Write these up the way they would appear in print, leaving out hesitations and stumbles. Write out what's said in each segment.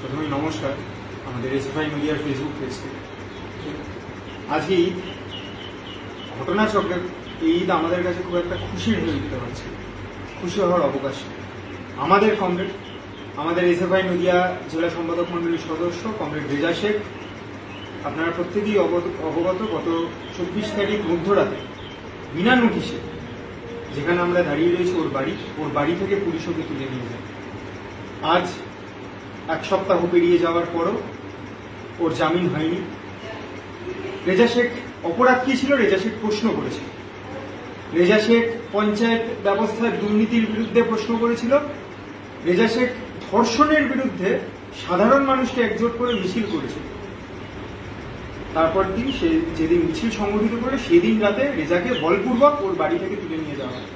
প্রথমে নমস্কার আমাদের এসএফআই নদিয়ার ফেসবুক পেজ থেকে। আজকে ঈদ ঘটনাচক্রের এই ঈদ আমাদের কাছে খুব একটা খুশির হয়ে উঠতে পারছে, খুশি হওয়ার অবকাশ। আমাদের কমরেড, আমাদের এসএফআই নদিয়া জেলা সম্পাদক মন্ডলীর সদস্য কমরেড রেজা শেখ, আপনারা প্রত্যেকেই অবগত, গত 24 তারিখ মধ্যরাতে বিনা নোটিশে যেখানে আমরা দাঁড়িয়ে রয়েছি ওর বাড়ি থেকে পুলিশ ওকে তুলে নিয়ে যায়। আজ 1 সপ্তাহ পেরিয়ে যাওয়ার পরও ওর জামিন হয়নি। রেজা শেখ অপরাধ কি ছিল রেজা শেখ প্রশ্ন করেছিল। রেজা শেখ পঞ্চায়েত ব্যবস্থার দুর্নীতির বিরুদ্ধে প্রশ্ন করেছিল। রেজা শেখ ধর্ষণের বিরুদ্ধে সাধারণ মানুষকে একজোট করে মিছিল করেছিল। তারপর দিন সে যেদিন মিছিল সংগঠিত করে সেদিন রাতে রেজাকে বলপূর্বক ওর বাড়ি থেকে তুলে নিয়ে যাওয়া হয়।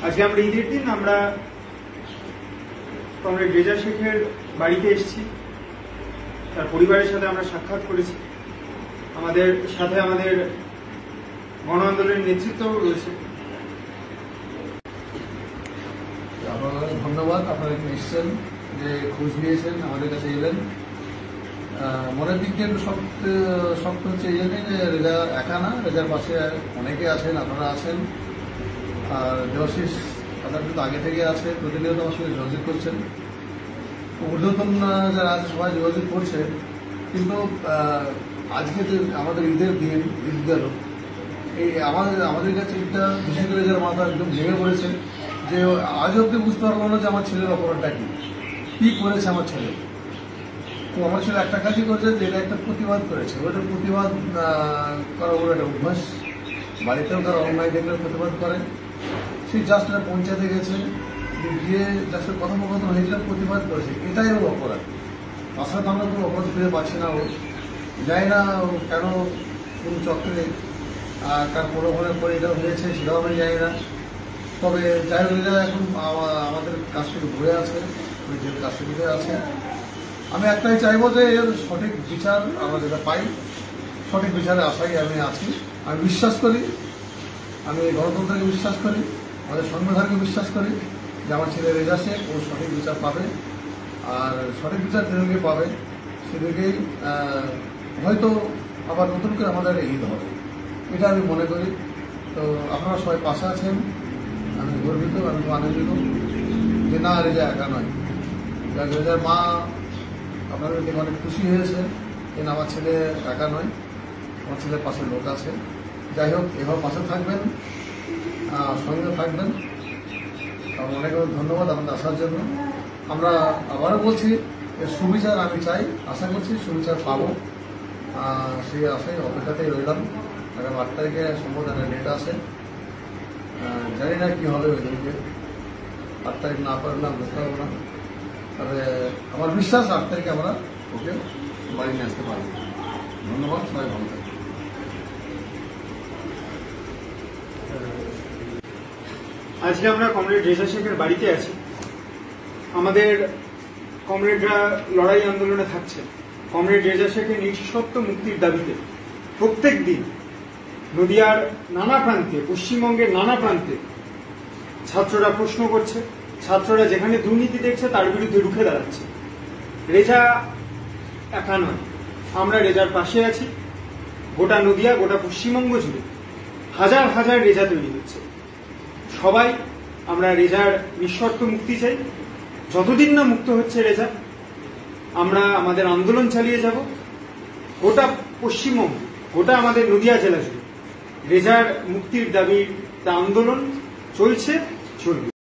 আজকে আমরা ঈদের দিন আমরা কমরেড রেজা শেখের বাড়িতে এসেছি, তার পরিবারের সাথে আমরা সাক্ষাৎ করেছি। আমাদের সাথে আমাদের গণ আন্দোলনের নেতৃত্বও রয়েছে। আপনাদের ধন্যবাদ, আপনারা এখানে এসেছেন, যে খোঁজ নিয়েছেন, আমাদের কাছে এলেন। মনের দিক দিয়ে শক্ত হচ্ছে এই জন্যই যে রেজা একা না, রেজার পাশে অনেকে আছেন, আপনারা আছেন। আর দেবাশিস তাদের কিন্তু আগে থেকে আছে, প্রতিনিয়ত আমার সঙ্গে যোগাযোগ করছেন। ঊর্ধ্বতন যারা আছে সবাই যোগাযোগ করছে। কিন্তু আজকে যে আমাদের ঈদের দিন, ঈদ গেল, এই আমাদের কাছে একটা বিশেষ করে যারা মাথা একদম ভেঙে পড়েছে, যে আজ অব্দি বুঝতে পারবো না যে আমার ছেলের অপরাধটা কি করেছে আমার ছেলে। তো আমার ছেলে একটা কাজই করেছে, যে এটা একটা প্রতিবাদ করেছে। ওটা প্রতিবাদ করা ওর একটা অভ্যাস, বাড়িতেও তারা অন্যায় দেখলে প্রতিবাদ করে। সেই জাস্ট পঞ্চায়েতে গেছে, গিয়ে জাস্ট কথোপকথন হয়েছিল, প্রতিবাদ করেছে, এটাই ওর অপরাধ। আশা আমরা কোনো অপরাধ খুঁজে পাচ্ছি না। ও যাই না ও কেন কোন চক্রে কার প্রলোভনের পরে এটা হয়েছে সেটাও আমি জানি না। তবে যাই হোক, এটা এখন আমাদের কাছ থেকে ঘুরে আছে, যে কাছ থেকে আছে। আমি একটাই চাইবো যে এর সঠিক বিচার আমরা যেটা পাই, সঠিক বিচারে আশাই আমি আছি। আমি বিশ্বাস করি, আমি গণতন্ত্রকে বিশ্বাস করি, আমাদের সংবিধানকে বিশ্বাস করি যে আমার ছেলে রেজা শেখ ও সঠিক বিচার পাবে। আর সঠিক বিচার যেদিকে পাবে সেদিকেই হয়তো আবার নতুন করে আমাদের ঈদ হবে, এটা আমি মনে করি। তো আপনারা সবাই পাশে আছেন, আমি গর্বিত, আমি খুব আনন্দিত যে না, রেজা একা নয়। রেজার মা আপনাদের দেখে অনেক খুশি হয়েছে যে আমার ছেলে একা নয়, আমার ছেলের পাশে লোক আছে। যাই হোক, এভাবে পাশে থাকবেন, সঙ্গে থাকবেন। অনেক অনেক ধন্যবাদ আপনাদের আসার জন্য। আমরা আবারও বলছি, সুবিচার আমি চাই, আশা করছি সুবিচার পাবো, সেই আশায় অপেক্ষাতেই রইলাম। আগামী 8 তারিখে সম্বোধনের ডেট আছে, জানি না কি হবে ওই দিনকে। 8 তারিখ না পারলাম বুঝতে পারবো না, তবে আমার বিশ্বাস 8 তারিখে আমরা ওকে বাড়ি নিয়ে আসতে পারবো। ধন্যবাদ, সবাই ভালো থাকবেন। আজকে আমরা কমরেড রেজা শেখের বাড়িতে আছি। আমাদের কমরেডরা লড়াই আন্দোলনে থাকছে। কমরেড রেজা শেখের নিঃশর্ত মুক্তির দাবিতে প্রত্যেক দিন নদিয়ার নানা প্রান্তে, পশ্চিমবঙ্গের নানা প্রান্তে ছাত্ররা প্রশ্ন করছে, ছাত্ররা যেখানে দুর্নীতি দেখছে তার বিরুদ্ধে রুখে দাঁড়াচ্ছে। রেজা একা নয়, আমরা রেজার পাশে আছি। গোটা নদিয়া, গোটা পশ্চিমবঙ্গ জুড়ে হাজার হাজার রেজা তৈরি হচ্ছে। সবাই আমরা রেজার নিঃশর্ত মুক্তি চাই। যতদিন না মুক্ত হচ্ছে রেজা, আমরা আমাদের আন্দোলন চালিয়ে যাব। গোটা পশ্চিমবঙ্গ, গোটা আমাদের নদিয়া জেলা জুড়ে রেজার মুক্তির দাবিতে আন্দোলন চলছে, চলবে।